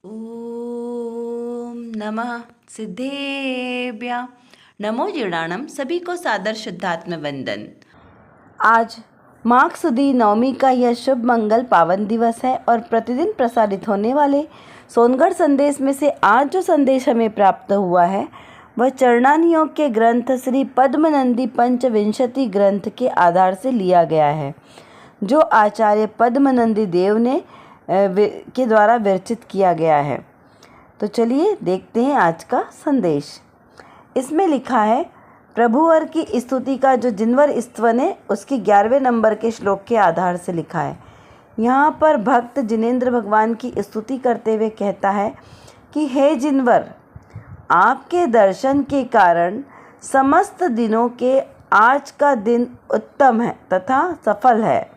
ओम नमः सिद्धेभ्य नमो जीर्णाणम। सभी को सादर शुद्धात्म वंदन। आज माघ सुदी नवमी का यह शुभ मंगल पावन दिवस है और प्रतिदिन प्रसारित होने वाले सोनगढ़ संदेश में से आज जो संदेश हमें प्राप्त हुआ है वह चरणानियों के ग्रंथ श्री पद्मनंदी पंचविंशति ग्रंथ के आधार से लिया गया है, जो आचार्य पद्मनंदी देव ने के द्वारा विरचित किया गया है। तो चलिए देखते हैं आज का संदेश। इसमें लिखा है, प्रभुवर की स्तुति का जो जिनवर स्तवन है उसके 11वें नंबर के श्लोक के आधार से लिखा है। यहाँ पर भक्त जिनेंद्र भगवान की स्तुति करते हुए कहता है कि हे जिनवर, आपके दर्शन के कारण समस्त दिनों के आज का दिन उत्तम है तथा सफल है।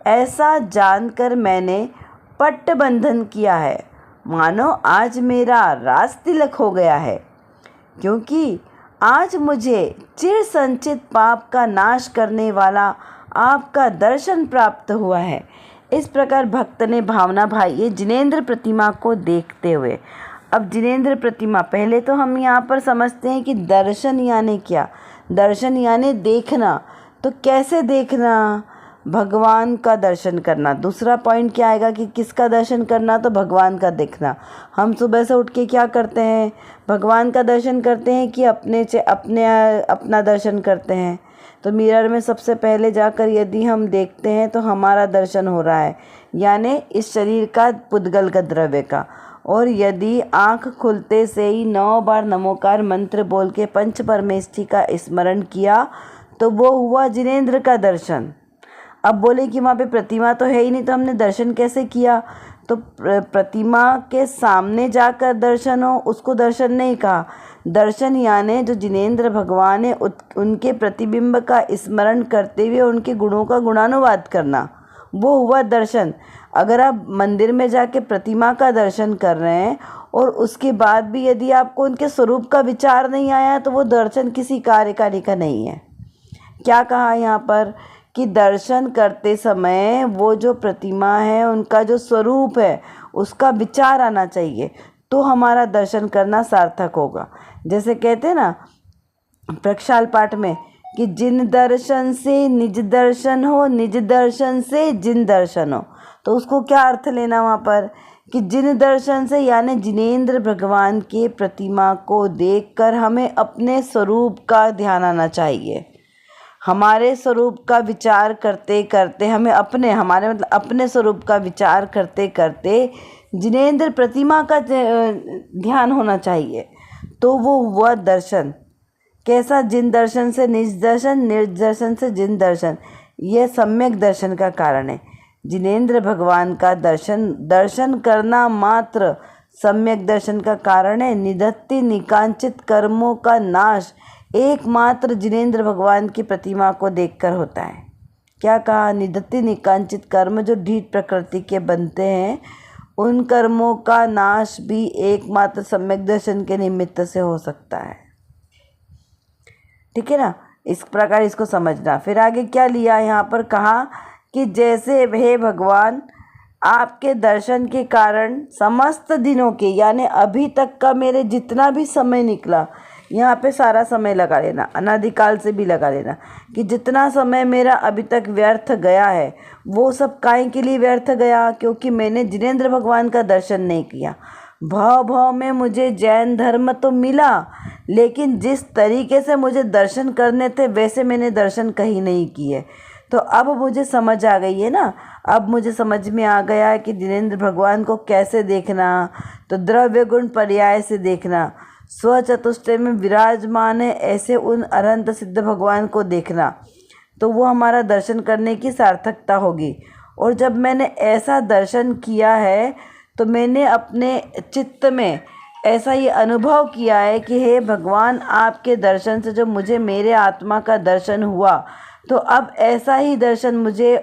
ऐसा जानकर मैंने पट्टबंधन किया है, मानो आज मेरा राज तिलक हो गया है, क्योंकि आज मुझे चिर संचित पाप का नाश करने वाला आपका दर्शन प्राप्त हुआ है। इस प्रकार भक्त ने भावना भाई ये जिनेंद्र प्रतिमा को देखते हुए, अब जिनेंद्र प्रतिमा, पहले तो हम यहाँ पर समझते हैं कि दर्शन यानी क्या। दर्शन यानी देखना। तो कैसे देखना? भगवान का दर्शन करना। दूसरा पॉइंट क्या आएगा कि किसका दर्शन करना? तो भगवान का देखना। हम सुबह से उठ के क्या करते हैं? भगवान का दर्शन करते हैं कि अपना दर्शन करते हैं। तो मिरर में सबसे पहले जाकर यदि हम देखते हैं तो हमारा दर्शन हो रहा है, यानी इस शरीर का पुद्गल का द्रव्य का। और यदि आँख खुलते से ही 9 बार नमोकार मंत्र बोल के पंच परमेष्ठी का स्मरण किया तो वो हुआ जिनेंद्र का दर्शन। अब बोले कि वहाँ पे प्रतिमा तो है ही नहीं, तो हमने दर्शन कैसे किया? तो प्रतिमा के सामने जाकर दर्शन हो, उसको दर्शन नहीं कहा। दर्शन यानी जो जिनेंद्र भगवान है उनके प्रतिबिंब का स्मरण करते हुए उनके गुणों का गुणानुवाद करना, वो हुआ दर्शन। अगर आप मंदिर में जाके प्रतिमा का दर्शन कर रहे हैं और उसके बाद भी यदि आपको उनके स्वरूप का विचार नहीं आया तो वो दर्शन किसी कार्यकारी का नहीं है। क्या कहा यहाँ पर कि दर्शन करते समय वो जो प्रतिमा है उनका जो स्वरूप है उसका विचार आना चाहिए, तो हमारा दर्शन करना सार्थक होगा। जैसे कहते हैं ना प्रक्षाल पाठ में कि जिन दर्शन से निज दर्शन हो, निज दर्शन से जिन दर्शन हो। तो उसको क्या अर्थ लेना वहाँ पर कि जिन दर्शन से यानी जिनेंद्र भगवान के प्रतिमा को देखकर हमें अपने स्वरूप का ध्यान आना चाहिए। हमारे स्वरूप का विचार करते करते हमें अपने स्वरूप का विचार करते करते जिनेंद्र प्रतिमा का ध्यान होना चाहिए, तो वो हुआ दर्शन। कैसा? जिन दर्शन से निज दर्शन, निज दर्शन से जिन दर्शन। यह सम्यक दर्शन का कारण है। जिनेंद्र भगवान का दर्शन करना मात्र सम्यक दर्शन का कारण है। निधत्ति निकांचित कर्मों का नाश एकमात्र जिनेंद्र भगवान की प्रतिमा को देखकर होता है। क्या कहा? निधत्ति निकांचित कर्म जो ढीठ प्रकृति के बनते हैं उन कर्मों का नाश भी एकमात्र सम्यक दर्शन के निमित्त से हो सकता है। ठीक है ना? इस प्रकार इसको समझना। फिर आगे क्या लिया यहाँ पर? कहा कि जैसे हे भगवान, आपके दर्शन के कारण समस्त दिनों के यानी अभी तक का मेरे जितना भी समय निकला, यहाँ पे सारा समय लगा लेना, अनादिकाल से भी लगा लेना कि जितना समय मेरा अभी तक व्यर्थ गया है वो सब काहे के लिए व्यर्थ गया? क्योंकि मैंने जिनेंद्र भगवान का दर्शन नहीं किया। भाव में मुझे जैन धर्म तो मिला, लेकिन जिस तरीके से मुझे दर्शन करने थे वैसे मैंने दर्शन कहीं नहीं किए। तो अब मुझे समझ आ गई है ना, अब मुझे समझ में आ गया है कि जिनेंद्र भगवान को कैसे देखना। तो द्रव्य गुण पर्याय से देखना, स्वचतुष्टय में विराजमान है ऐसे उन अनंत सिद्ध भगवान को देखना, तो वो हमारा दर्शन करने की सार्थकता होगी। और जब मैंने ऐसा दर्शन किया है तो मैंने अपने चित्त में ऐसा ये अनुभव किया है कि हे भगवान, आपके दर्शन से जो मुझे मेरे आत्मा का दर्शन हुआ, तो अब ऐसा ही दर्शन मुझे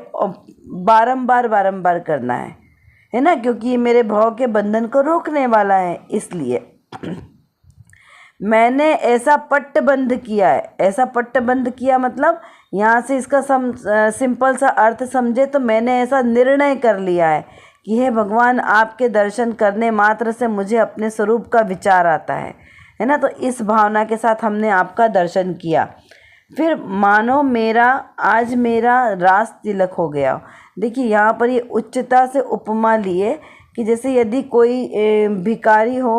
बारंबार करना है ना, क्योंकि ये मेरे भाव के बंधन को रोकने वाला है। इसलिए मैंने ऐसा पट्टबंध किया है। ऐसा पट्टबंध किया मतलब यहाँ से इसका सिंपल सा अर्थ समझे तो मैंने ऐसा निर्णय कर लिया है कि हे भगवान, आपके दर्शन करने मात्र से मुझे अपने स्वरूप का विचार आता है ना। तो इस भावना के साथ हमने आपका दर्शन किया। फिर मानो आज मेरा रास तिलक हो गया। देखिए यहाँ पर ये उच्चता से उपमा लिए कि जैसे यदि कोई भिखारी हो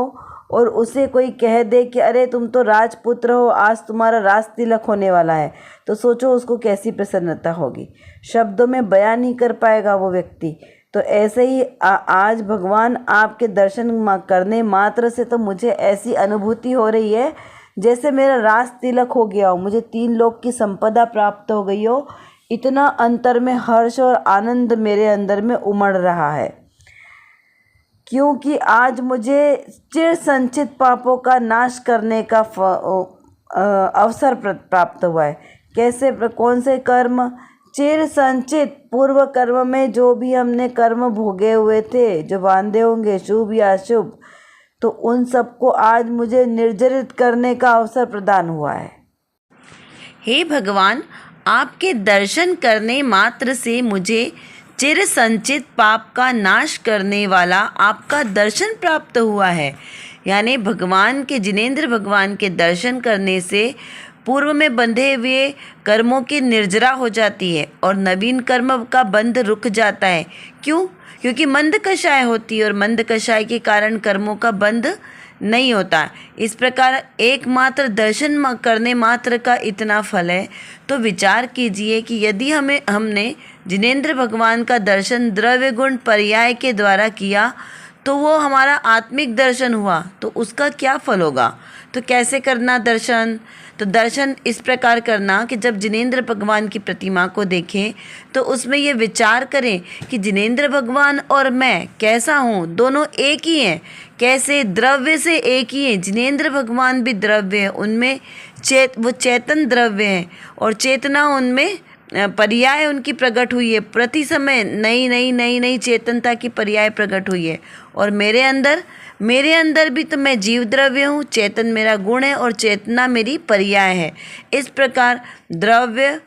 और उसे कोई कह दे कि अरे तुम तो राजपुत्र हो, आज तुम्हारा रास तिलक होने वाला है, तो सोचो उसको कैसी प्रसन्नता होगी। शब्दों में बयान नहीं कर पाएगा वो व्यक्ति। तो ऐसे ही आज भगवान आपके दर्शन करने मात्र से तो मुझे ऐसी अनुभूति हो रही है जैसे मेरा रास तिलक हो गया हो, मुझे 3 लोक की संपदा प्राप्त हो गई हो। इतना अंतर में हर्ष और आनंद मेरे अंदर में उमड़ रहा है, क्योंकि आज मुझे चिर संचित पापों का नाश करने का अवसर प्राप्त हुआ है। कैसे, कौन से कर्म? चिर संचित पूर्व कर्म में जो भी हमने कर्म भोगे हुए थे, जो बांधे होंगे शुभ या अशुभ, तो उन सबको आज मुझे निर्जरित करने का अवसर प्रदान हुआ है। हे भगवान, आपके दर्शन करने मात्र से मुझे चिर संचित पाप का नाश करने वाला आपका दर्शन प्राप्त हुआ है। यानी भगवान के, जिनेंद्र भगवान के दर्शन करने से पूर्व में बंधे हुए कर्मों की निर्जरा हो जाती है और नवीन कर्म का बंध रुक जाता है। क्यों? क्योंकि मंद कषाय होती है और मंद कषाय के कारण कर्मों का बंध नहीं होता। इस प्रकार एकमात्र दर्शन करने मात्र का इतना फल है। तो विचार कीजिए कि यदि हमने जिनेंद्र भगवान का दर्शन द्रव्य गुण पर्याय के द्वारा किया तो वो हमारा आत्मिक दर्शन हुआ, तो उसका क्या फल होगा? तो कैसे करना दर्शन? तो दर्शन इस प्रकार करना कि जब जिनेंद्र भगवान की प्रतिमा को देखें तो उसमें ये विचार करें कि जिनेंद्र भगवान और मैं कैसा हूँ, दोनों एक ही हैं। कैसे? द्रव्य से एक ही हैं। जिनेंद्र भगवान भी द्रव्य है, उनमें वो चेतन द्रव्य हैं और चेतना उनमें पर्याय उनकी प्रकट हुई है। प्रति समय नई नई नई नई चेतनता की पर्याय प्रकट हुई है। और मेरे अंदर भी तो मैं जीव द्रव्य हूँ, चेतन मेरा गुण है और चेतना मेरी पर्याय है। इस प्रकार द्रव्य,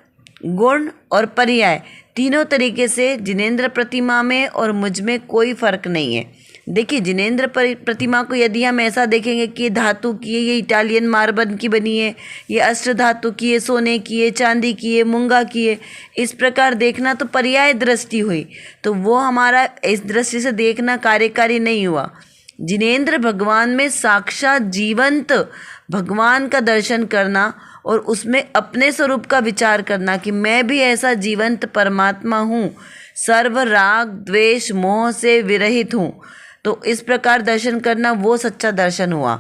गुण और पर्याय तीनों तरीके से जिनेंद्र प्रतिमा में और मुझ में कोई फर्क नहीं है। देखिए, जिनेंद्र प्रतिमा को यदि हम ऐसा देखेंगे कि ये धातु की है, ये इटालियन मार्बल की बनी है, ये अष्ट धातु की है, सोने की है, चांदी की है, मूंगा की है, इस प्रकार देखना तो पर्याय दृष्टि हुई। तो वो हमारा इस दृष्टि से देखना कार्यकारी नहीं हुआ। जिनेंद्र भगवान में साक्षात जीवंत भगवान का दर्शन करना और उसमें अपने स्वरूप का विचार करना कि मैं भी ऐसा जीवंत परमात्मा हूँ, सर्व राग द्वेष मोह से विरहित हूँ। तो इस प्रकार दर्शन करना वो सच्चा दर्शन हुआ,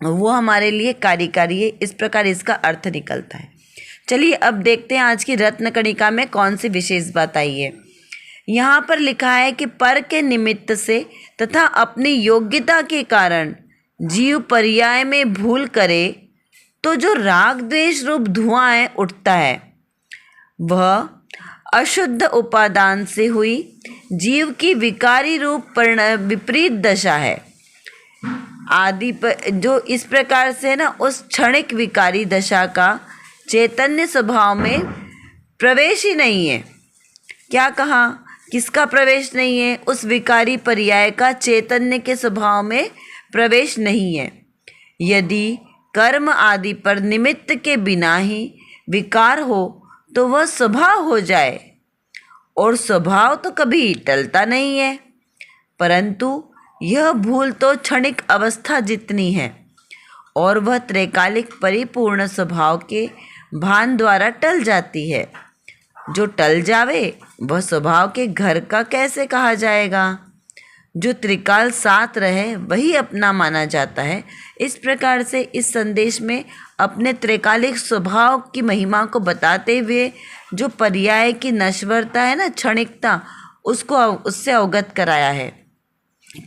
वो हमारे लिए कार्यकारी है। इस प्रकार इसका अर्थ निकलता है। चलिए अब देखते हैं आज की रत्न कणिका में कौन सी विशेष बात आई है। यहाँ पर लिखा है कि पर के निमित्त से तथा अपनी योग्यता के कारण जीव पर्याय में भूल करे तो जो राग द्वेष रूप धुआं उठता है वह अशुद्ध उपादान से हुई जीव की विकारी रूप विपरीत दशा है। आदि पर जो इस प्रकार से ना उस क्षणिक विकारी दशा का चैतन्य स्वभाव में प्रवेश ही नहीं है। क्या कहा? किसका प्रवेश नहीं है? उस विकारी पर्याय का चैतन्य के स्वभाव में प्रवेश नहीं है। यदि कर्म आदि पर निमित्त के बिना ही विकार हो तो वह स्वभाव हो जाए, और स्वभाव तो कभी टलता नहीं है, परंतु यह भूल तो क्षणिक अवस्था जितनी है और वह त्रैकालिक परिपूर्ण स्वभाव के भान द्वारा टल जाती है। जो टल जावे वह स्वभाव के घर का कैसे कहा जाएगा? जो त्रिकाल साथ रहे वही अपना माना जाता है। इस प्रकार से इस संदेश में अपने त्रैकालिक स्वभाव की महिमा को बताते हुए जो पर्याय की नश्वरता है ना, क्षणिकता, उससे अवगत कराया है।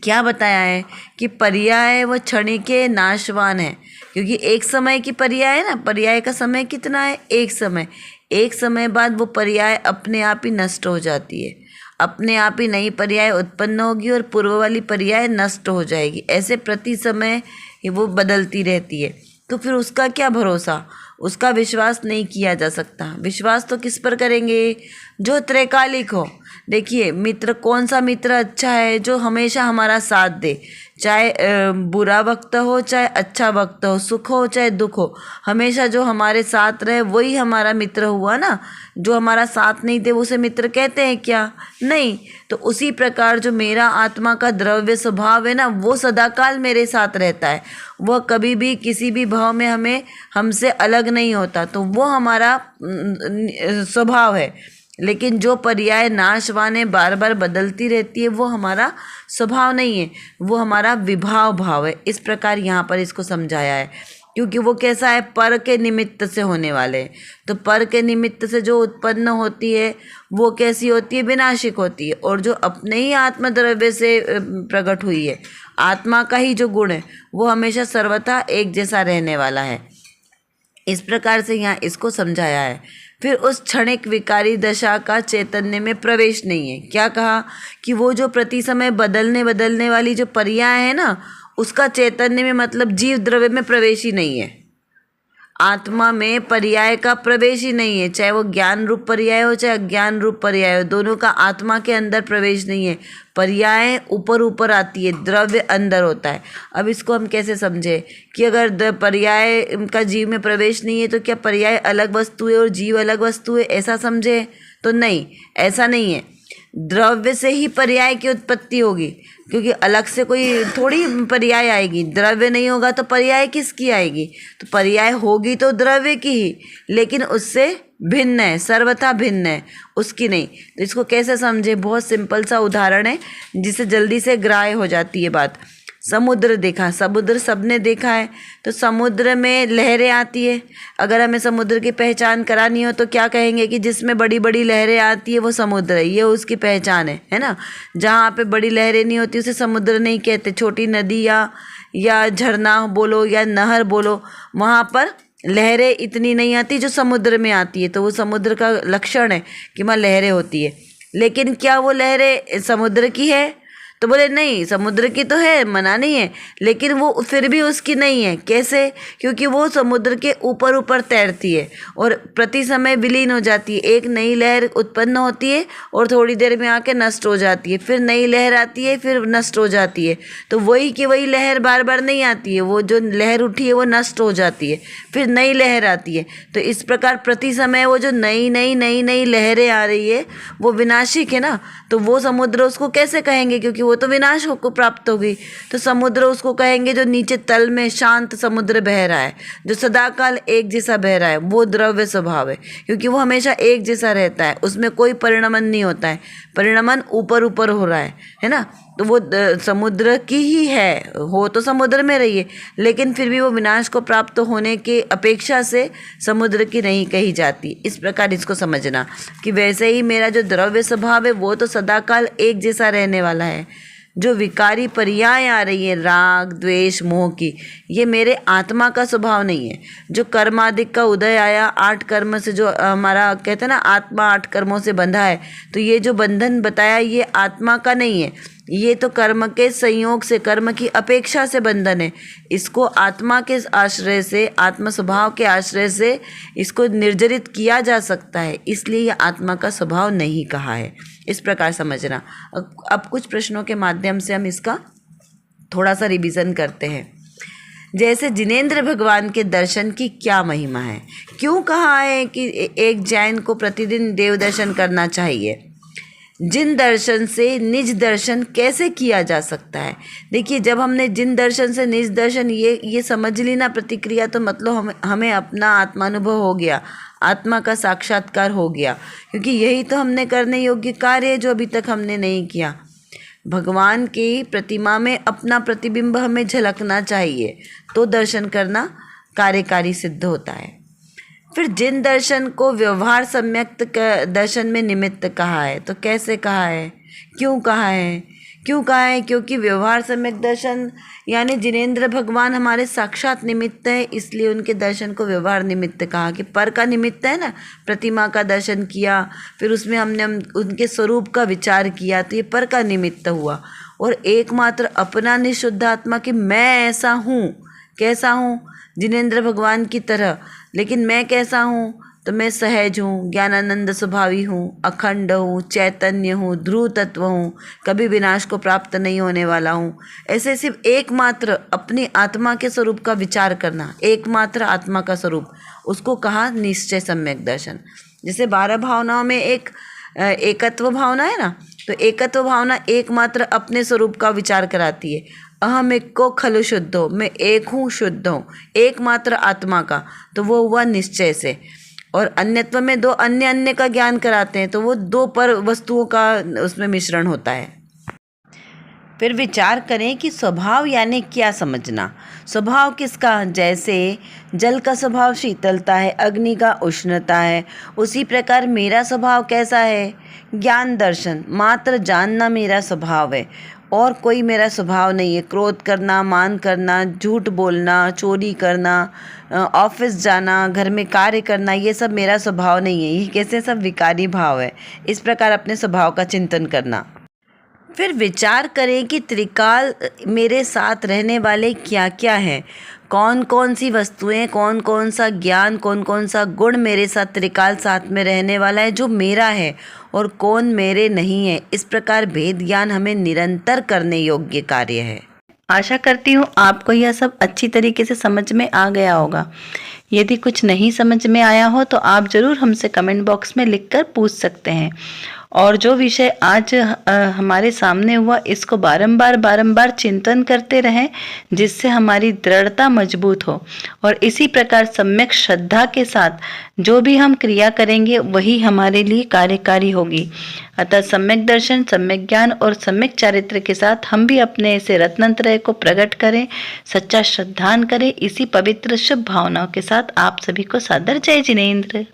क्या बताया है कि पर्याय व क्षणिक नाशवान है, क्योंकि एक समय की पर्याय है ना, पर्याय का समय कितना है? एक समय बाद वो पर्याय अपने आप ही नष्ट हो जाती है, अपने आप ही नई पर्याय उत्पन्न होगी और पूर्व वाली पर्याय नष्ट हो जाएगी। ऐसे प्रति समय वो बदलती रहती है। तो फिर उसका क्या भरोसा? उसका विश्वास नहीं किया जा सकता। विश्वास तो किस पर करेंगे? जो त्रैकालिक हो। देखिए, मित्र, कौन सा मित्र अच्छा है? जो हमेशा हमारा साथ दे, चाहे बुरा वक्त हो चाहे अच्छा वक्त हो, सुख हो चाहे दुख हो, हमेशा जो हमारे साथ रहे वही हमारा मित्र हुआ ना। जो हमारा साथ नहीं दे उसे मित्र कहते हैं क्या? नहीं। तो उसी प्रकार जो मेरा आत्मा का द्रव्य स्वभाव है ना, वो सदाकाल मेरे साथ रहता है। वह कभी भी किसी भी भाव में हमसे अलग नहीं होता, तो वो हमारा स्वभाव है। लेकिन जो पर्याय नाशवान है, बार बार बदलती रहती है, वो हमारा स्वभाव नहीं है, वो हमारा विभाव भाव है। इस प्रकार यहाँ पर इसको समझाया है, क्योंकि वो कैसा है? पर के निमित्त से होने वाले हैं। तो पर के निमित्त से जो उत्पन्न होती है वो कैसी होती है? विनाशिक होती है। और जो अपने ही आत्मद्रव्य से प्रकट हुई है, आत्मा का ही जो गुण है, वो हमेशा सर्वथा एक जैसा रहने वाला है। इस प्रकार से यहाँ इसको समझाया है। फिर उस क्षणिक विकारी दशा का चैतन्य में प्रवेश नहीं है। क्या कहा? कि वो जो प्रति समय बदलने वाली जो पर्याय है ना, उसका चैतन्य में मतलब जीव द्रव्य में प्रवेश ही नहीं है। आत्मा में पर्याय का प्रवेश ही नहीं है, चाहे वो ज्ञान रूप पर्याय हो चाहे अज्ञान रूप पर्याय हो, दोनों का आत्मा के अंदर प्रवेश नहीं है। पर्याय ऊपर ऊपर आती है, द्रव्य अंदर होता है। अब इसको हम कैसे समझे कि अगर पर्याय का जीव में प्रवेश नहीं है तो क्या पर्याय अलग वस्तु है और जीव अलग वस्तु है, ऐसा समझे? तो नहीं, ऐसा नहीं है। द्रव्य से ही पर्याय की उत्पत्ति होगी, क्योंकि अलग से कोई थोड़ी पर्याय आएगी। द्रव्य नहीं होगा तो पर्याय किसकी आएगी? तो पर्याय होगी तो द्रव्य की ही, लेकिन उससे भिन्न है, सर्वथा भिन्न है, उसकी नहीं। तो इसको कैसे समझे? बहुत सिंपल सा उदाहरण है जिससे जल्दी से ग्राह्य हो जाती है बात। समुद्र देखा, समुद्र सबने देखा है। तो समुद्र में लहरें आती है। अगर हमें समुद्र की पहचान करानी हो तो क्या कहेंगे? कि जिसमें बड़ी बड़ी लहरें आती है वो समुद्र है, ये उसकी पहचान है ना। जहाँ पे बड़ी लहरें नहीं होती उसे समुद्र नहीं कहते। छोटी नदी या झरना बोलो या नहर बोलो, वहाँ पर लहरें इतनी नहीं आती जो समुद्र में आती है, तो वो समुद्र का लक्षण है कि वहाँ लहरें होती है। लेकिन क्या वो लहरें समुद्र की है? तो बोले नहीं, समुद्र की तो है, मना नहीं है, लेकिन वो फिर भी उसकी नहीं है। कैसे? क्योंकि वो समुद्र के ऊपर ऊपर तैरती है और प्रति समय विलीन हो जाती है। एक नई लहर उत्पन्न होती है और थोड़ी देर में आके नष्ट हो जाती है, फिर नई लहर आती है, फिर नष्ट हो जाती है। तो वही की वही लहर बार बार नहीं आती है, वो जो लहर उठी है वो नष्ट हो जाती है, फिर नई लहर आती है। तो इस प्रकार प्रति समय वो जो नई नई लहरें आ रही है वो विनाशिक है ना। तो वो समुद्र उसको कैसे कहेंगे? क्योंकि वो तो विनाश को प्राप्त हो गई। तो समुद्र उसको कहेंगे जो नीचे तल में शांत समुद्र बह रहा है, जो सदाकाल एक जैसा बह रहा है, वो द्रव्य स्वभाव है, क्योंकि वो हमेशा एक जैसा रहता है, उसमें कोई परिणमन नहीं होता है। परिणमन ऊपर ऊपर हो रहा है ना। तो वो समुद्र की ही है, हो तो समुद्र में रही है, लेकिन फिर भी वो विनाश को प्राप्त होने की अपेक्षा से समुद्र की नहीं कही जाती। इस प्रकार इसको समझना कि वैसे ही मेरा जो द्रव्य स्वभाव है वो तो सदाकाल एक जैसा रहने वाला है। जो विकारी पर्याय आ रही है राग द्वेष मोह की, ये मेरे आत्मा का स्वभाव नहीं है। जो कर्मादिक का उदय आया, 8 कर्म से जो हमारा कहते हैं ना, आत्मा 8 कर्मों से बंधा है, तो ये जो बंधन बताया ये आत्मा का नहीं है, ये तो कर्म के संयोग से, कर्म की अपेक्षा से बंधन है। इसको आत्मा के आश्रय से, आत्म स्वभाव के आश्रय से इसको निर्जरित किया जा सकता है, इसलिए ये आत्मा का स्वभाव नहीं कहा है। इस प्रकार समझना। अब कुछ प्रश्नों के माध्यम से हम इसका थोड़ा सा रिवीजन करते हैं। जैसे जिनेंद्र भगवान के दर्शन की क्या महिमा है? क्यों कहा है कि एक जैन को प्रतिदिन देव दर्शन करना चाहिए? जिन दर्शन से निज दर्शन कैसे किया जा सकता है? देखिए, जब हमने जिन दर्शन से निज दर्शन ये समझ ली ना प्रतिक्रिया, तो मतलब हमें अपना आत्मानुभव हो गया, आत्मा का साक्षात्कार हो गया, क्योंकि यही तो हमने करने योग्य कार्य है जो अभी तक हमने नहीं किया। भगवान की प्रतिमा में अपना प्रतिबिंब हमें झलकना चाहिए, तो दर्शन करना कार्यकारी सिद्ध होता है। फिर जिन दर्शन को व्यवहार सम्यक्त दर्शन में निमित्त कहा है, तो कैसे कहा है, क्यों कहा है? क्योंकि व्यवहार सम्यक दर्शन यानी जिनेंद्र भगवान हमारे साक्षात निमित्त है, इसलिए उनके दर्शन को व्यवहार निमित्त कहा। कि पर का निमित्त है ना, प्रतिमा का दर्शन किया, फिर उसमें हमने उनके स्वरूप का विचार किया, तो ये पर का निमित्त हुआ। और एकमात्र अपना निशुद्ध आत्मा कि मैं ऐसा हूँ, कैसा हूँ? जिनेंद्र भगवान की तरह, लेकिन मैं कैसा हूँ? तो मैं सहज हूँ, ज्ञानानंद स्वभावी हूँ, अखंड हूँ, चैतन्य हूँ, ध्रुव तत्व हूँ, कभी विनाश को प्राप्त नहीं होने वाला हूँ। ऐसे सिर्फ एकमात्र अपनी आत्मा के स्वरूप का विचार करना, एकमात्र आत्मा का स्वरूप, उसको कहा निश्चय सम्यक दर्शन। जैसे 12 भावनाओं में एक एकत्व भावना है ना, तो एकत्व भावना एकमात्र अपने स्वरूप का विचार कराती है। अहम एको खलु शुद्धो, मैं एक हूँ, शुद्ध हूँ, एकमात्र आत्मा का, तो वो हुआ निश्चय से। और अन्यत्व में 2 अन्य का ज्ञान कराते हैं, तो वो 2 पर वस्तुओं का उसमें मिश्रण होता है। फिर विचार करें कि स्वभाव यानी क्या समझना। स्वभाव किसका? जैसे जल का स्वभाव शीतलता है, अग्नि का उष्णता है, उसी प्रकार मेरा स्वभाव कैसा है? ज्ञान दर्शन, मात्र जानना मेरा स्वभाव है, और कोई मेरा स्वभाव नहीं है। क्रोध करना, मान करना, झूठ बोलना, चोरी करना, ऑफिस जाना, घर में कार्य करना, ये सब मेरा स्वभाव नहीं है। ये कैसे सब विकारी भाव है। इस प्रकार अपने स्वभाव का चिंतन करना। फिर विचार करें कि त्रिकाल मेरे साथ रहने वाले क्या क्या हैं, कौन कौन सी वस्तुएं, कौन कौन सा ज्ञान, कौन कौन सा गुण मेरे साथ त्रिकाल साथ में रहने वाला है, जो मेरा है, और कौन मेरे नहीं है। इस प्रकार भेद ज्ञान हमें निरंतर करने योग्य कार्य है। आशा करती हूँ आपको यह सब अच्छी तरीके से समझ में आ गया होगा। यदि कुछ नहीं समझ में आया हो तो आप ज़रूर हमसे कमेंट बॉक्स में लिखकर पूछ सकते हैं। और जो विषय आज हमारे सामने हुआ, इसको बारंबार चिंतन करते रहें, जिससे हमारी दृढ़ता मजबूत हो। और इसी प्रकार सम्यक श्रद्धा के साथ जो भी हम क्रिया करेंगे वही हमारे लिए कार्यकारी होगी। अतः सम्यक दर्शन, सम्यक ज्ञान और सम्यक चारित्र के साथ हम भी अपने ऐसे रत्नत्रय को प्रकट करें, सच्चा श्रद्धान करें। इसी पवित्र शुभ भावनाओं के साथ आप सभी को सादर जय जिनेंद्र।